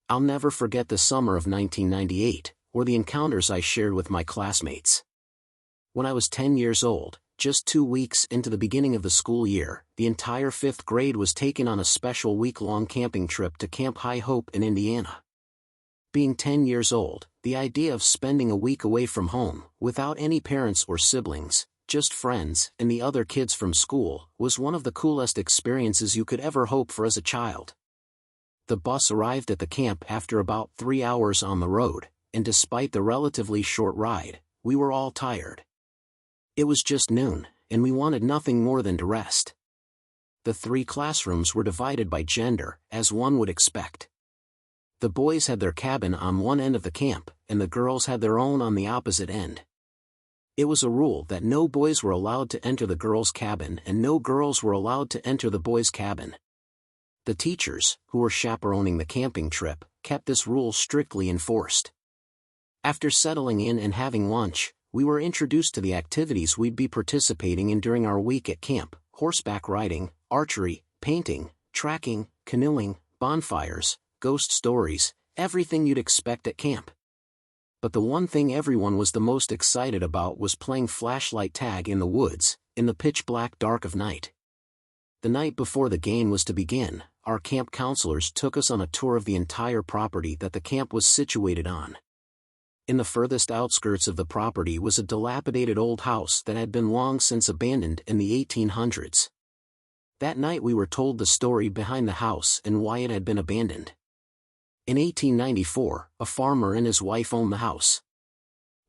I'll never forget the summer of 1998, or the encounters I shared with my classmates. When I was 10 years old, just 2 weeks into the beginning of the school year, the entire 5th grade was taken on a special week-long camping trip to Camp High Hope in Indiana. Being 10 years old, the idea of spending a week away from home, without any parents or siblings, just friends and the other kids from school, was one of the coolest experiences you could ever hope for as a child. The bus arrived at the camp after about 3 hours on the road, and despite the relatively short ride, we were all tired. It was just noon, and we wanted nothing more than to rest. The 3 classrooms were divided by gender, as one would expect. The boys had their cabin on one end of the camp, and the girls had their own on the opposite end. It was a rule that no boys were allowed to enter the girls' cabin and no girls were allowed to enter the boys' cabin. The teachers, who were chaperoning the camping trip, kept this rule strictly enforced. After settling in and having lunch, we were introduced to the activities we'd be participating in during our week at camp: horseback riding, archery, painting, tracking, canoeing, bonfires, ghost stories, everything you'd expect at camp. But the one thing everyone was the most excited about was playing flashlight tag in the woods, in the pitch-black dark of night. The night before the game was to begin, our camp counselors took us on a tour of the entire property that the camp was situated on. In the furthest outskirts of the property was a dilapidated old house that had been long since abandoned in the 1800s. That night we were told the story behind the house and why it had been abandoned. In 1894, a farmer and his wife owned the house.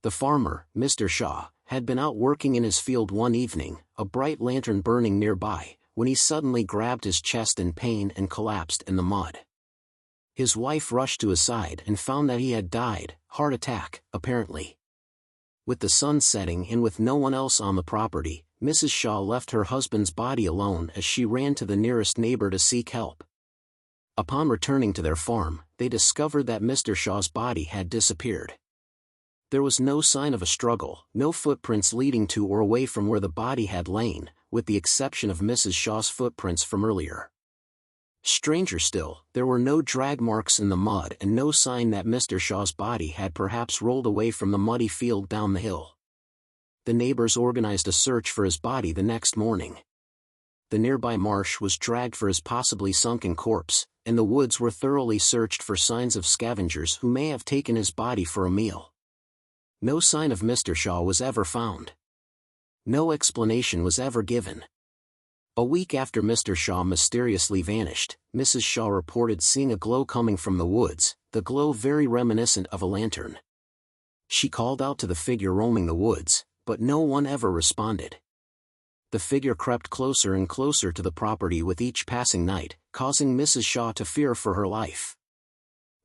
The farmer, Mr. Shaw, had been out working in his field one evening, a bright lantern burning nearby, when he suddenly grabbed his chest in pain and collapsed in the mud. His wife rushed to his side and found that he had died, heart attack, apparently. With the sun setting and with no one else on the property, Mrs. Shaw left her husband's body alone as she ran to the nearest neighbor to seek help. Upon returning to their farm, they discovered that Mr. Shaw's body had disappeared. There was no sign of a struggle, no footprints leading to or away from where the body had lain, with the exception of Mrs. Shaw's footprints from earlier. Stranger still, there were no drag marks in the mud and no sign that Mr. Shaw's body had perhaps rolled away from the muddy field down the hill. The neighbors organized a search for his body the next morning. The nearby marsh was dragged for his possibly sunken corpse, and the woods were thoroughly searched for signs of scavengers who may have taken his body for a meal. No sign of Mr. Shaw was ever found. No explanation was ever given. A week after Mr. Shaw mysteriously vanished, Mrs. Shaw reported seeing a glow coming from the woods, the glow very reminiscent of a lantern. She called out to the figure roaming the woods, but no one ever responded. The figure crept closer and closer to the property with each passing night, causing Mrs. Shaw to fear for her life.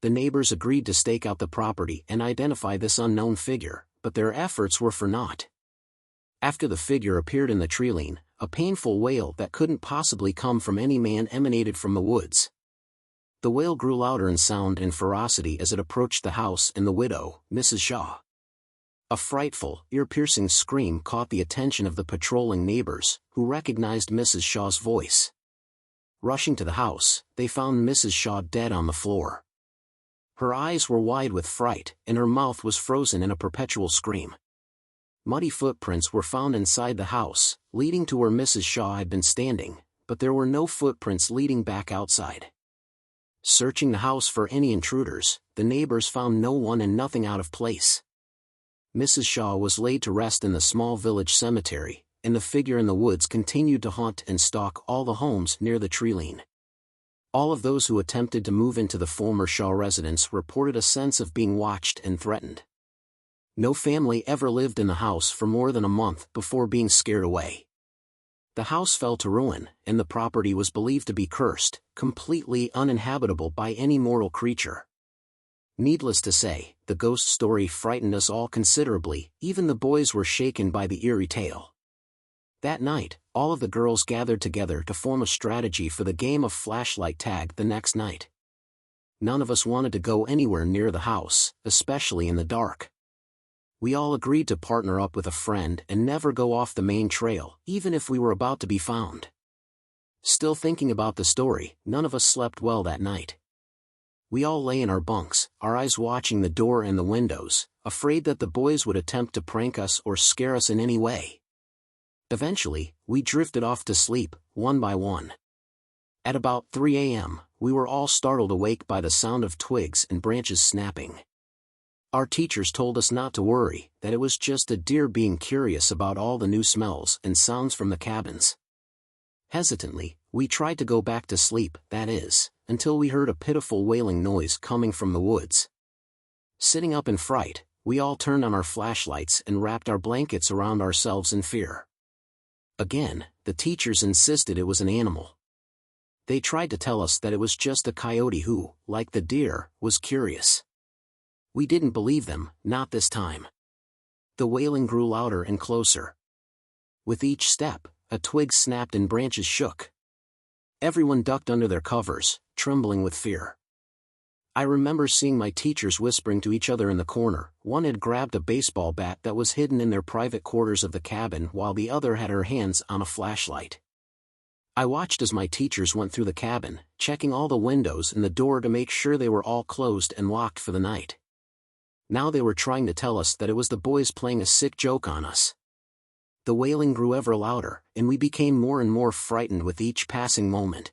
The neighbors agreed to stake out the property and identify this unknown figure, but their efforts were for naught. After the figure appeared in the treeline, a painful wail that couldn't possibly come from any man emanated from the woods. The wail grew louder in sound and ferocity as it approached the house and the widow, Mrs. Shaw. A frightful, ear-piercing scream caught the attention of the patrolling neighbors, who recognized Mrs. Shaw's voice. Rushing to the house, they found Mrs. Shaw dead on the floor. Her eyes were wide with fright, and her mouth was frozen in a perpetual scream. Muddy footprints were found inside the house, leading to where Mrs. Shaw had been standing, but there were no footprints leading back outside. Searching the house for any intruders, the neighbors found no one and nothing out of place. Mrs. Shaw was laid to rest in the small village cemetery, and the figure in the woods continued to haunt and stalk all the homes near the treeline. All of those who attempted to move into the former Shaw residence reported a sense of being watched and threatened. No family ever lived in the house for more than a month before being scared away. The house fell to ruin, and the property was believed to be cursed, completely uninhabitable by any mortal creature. Needless to say, the ghost story frightened us all considerably, even the boys were shaken by the eerie tale. That night, all of the girls gathered together to form a strategy for the game of flashlight tag the next night. None of us wanted to go anywhere near the house, especially in the dark. We all agreed to partner up with a friend and never go off the main trail, even if we were about to be found. Still thinking about the story, none of us slept well that night. We all lay in our bunks, our eyes watching the door and the windows, afraid that the boys would attempt to prank us or scare us in any way. Eventually, we drifted off to sleep, one by one. At about 3 a.m., we were all startled awake by the sound of twigs and branches snapping. Our teachers told us not to worry, that it was just a deer being curious about all the new smells and sounds from the cabins. Hesitantly, we tried to go back to sleep, that is, until we heard a pitiful wailing noise coming from the woods. Sitting up in fright, we all turned on our flashlights and wrapped our blankets around ourselves in fear. Again, the teachers insisted it was an animal. They tried to tell us that it was just a coyote who, like the deer, was curious. We didn't believe them, not this time. The wailing grew louder and closer. With each step, a twig snapped and branches shook. Everyone ducked under their covers, trembling with fear. I remember seeing my teachers whispering to each other in the corner. One had grabbed a baseball bat that was hidden in their private quarters of the cabin while the other had her hands on a flashlight. I watched as my teachers went through the cabin, checking all the windows and the door to make sure they were all closed and locked for the night. Now they were trying to tell us that it was the boys playing a sick joke on us. The wailing grew ever louder, and we became more and more frightened with each passing moment.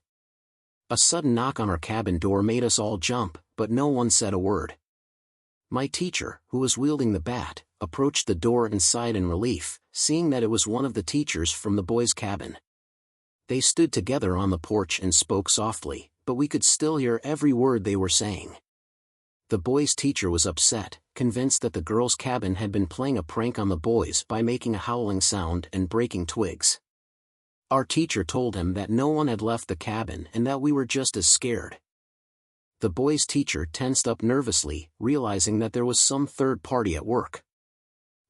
A sudden knock on our cabin door made us all jump, but no one said a word. My teacher, who was wielding the bat, approached the door and sighed in relief, seeing that it was one of the teachers from the boys' cabin. They stood together on the porch and spoke softly, but we could still hear every word they were saying. The boys' teacher was upset, convinced that the girls' cabin had been playing a prank on the boys by making a howling sound and breaking twigs. Our teacher told him that no one had left the cabin and that we were just as scared. The boys' teacher tensed up nervously, realizing that there was some third party at work.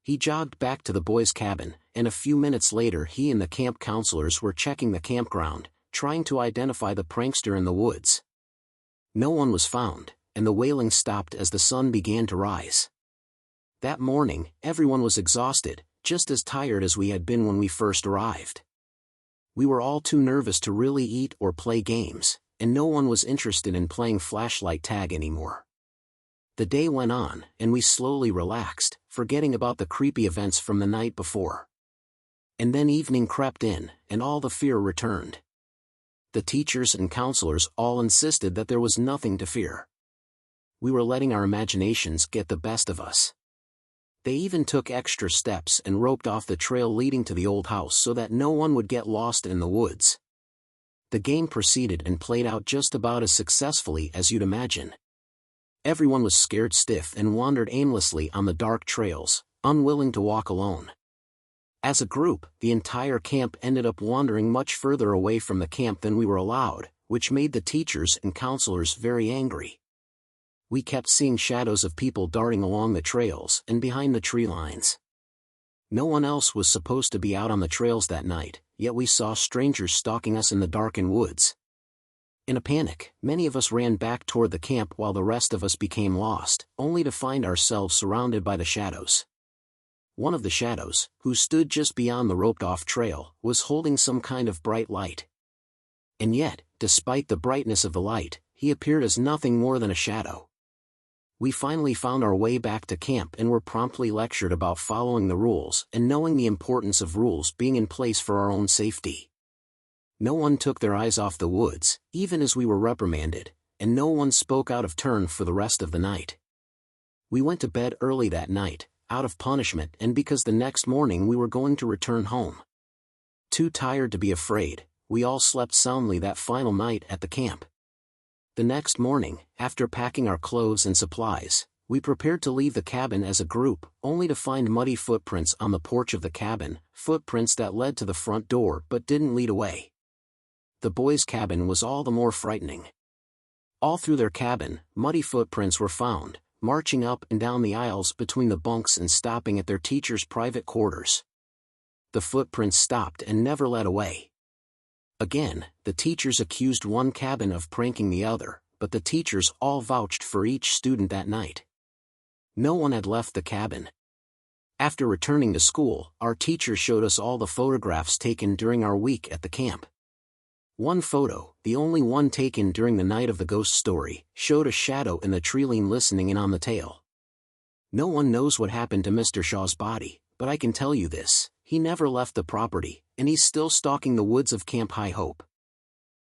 He jogged back to the boys' cabin, and a few minutes later he and the camp counselors were checking the campground, trying to identify the prankster in the woods. No one was found, and the wailing stopped as the sun began to rise. That morning, everyone was exhausted, just as tired as we had been when we first arrived. We were all too nervous to really eat or play games, and no one was interested in playing flashlight tag anymore. The day went on, and we slowly relaxed, forgetting about the creepy events from the night before. And then evening crept in, and all the fear returned. The teachers and counselors all insisted that there was nothing to fear. We were letting our imaginations get the best of us. They even took extra steps and roped off the trail leading to the old house so that no one would get lost in the woods. The game proceeded and played out just about as successfully as you'd imagine. Everyone was scared stiff and wandered aimlessly on the dark trails, unwilling to walk alone. As a group, the entire camp ended up wandering much further away from the camp than we were allowed, which made the teachers and counselors very angry. We kept seeing shadows of people darting along the trails and behind the tree lines. No one else was supposed to be out on the trails that night, yet we saw strangers stalking us in the darkened woods. In a panic, many of us ran back toward the camp while the rest of us became lost, only to find ourselves surrounded by the shadows. One of the shadows, who stood just beyond the roped-off trail, was holding some kind of bright light. And yet, despite the brightness of the light, he appeared as nothing more than a shadow. We finally found our way back to camp and were promptly lectured about following the rules and knowing the importance of rules being in place for our own safety. No one took their eyes off the woods, even as we were reprimanded, and no one spoke out of turn for the rest of the night. We went to bed early that night, out of punishment and because the next morning we were going to return home. Too tired to be afraid, we all slept soundly that final night at the camp. The next morning, after packing our clothes and supplies, we prepared to leave the cabin as a group, only to find muddy footprints on the porch of the cabin, footprints that led to the front door but didn't lead away. The boys' cabin was all the more frightening. All through their cabin, muddy footprints were found, marching up and down the aisles between the bunks and stopping at their teachers' private quarters. The footprints stopped and never led away. Again, the teachers accused one cabin of pranking the other, but the teachers all vouched for each student that night. No one had left the cabin. After returning to school, our teacher showed us all the photographs taken during our week at the camp. One photo, the only one taken during the night of the ghost story, showed a shadow in the tree listening in on the tale. No one knows what happened to Mr. Shaw's body, but I can tell you this: he never left the property, and he's still stalking the woods of Camp High Hope.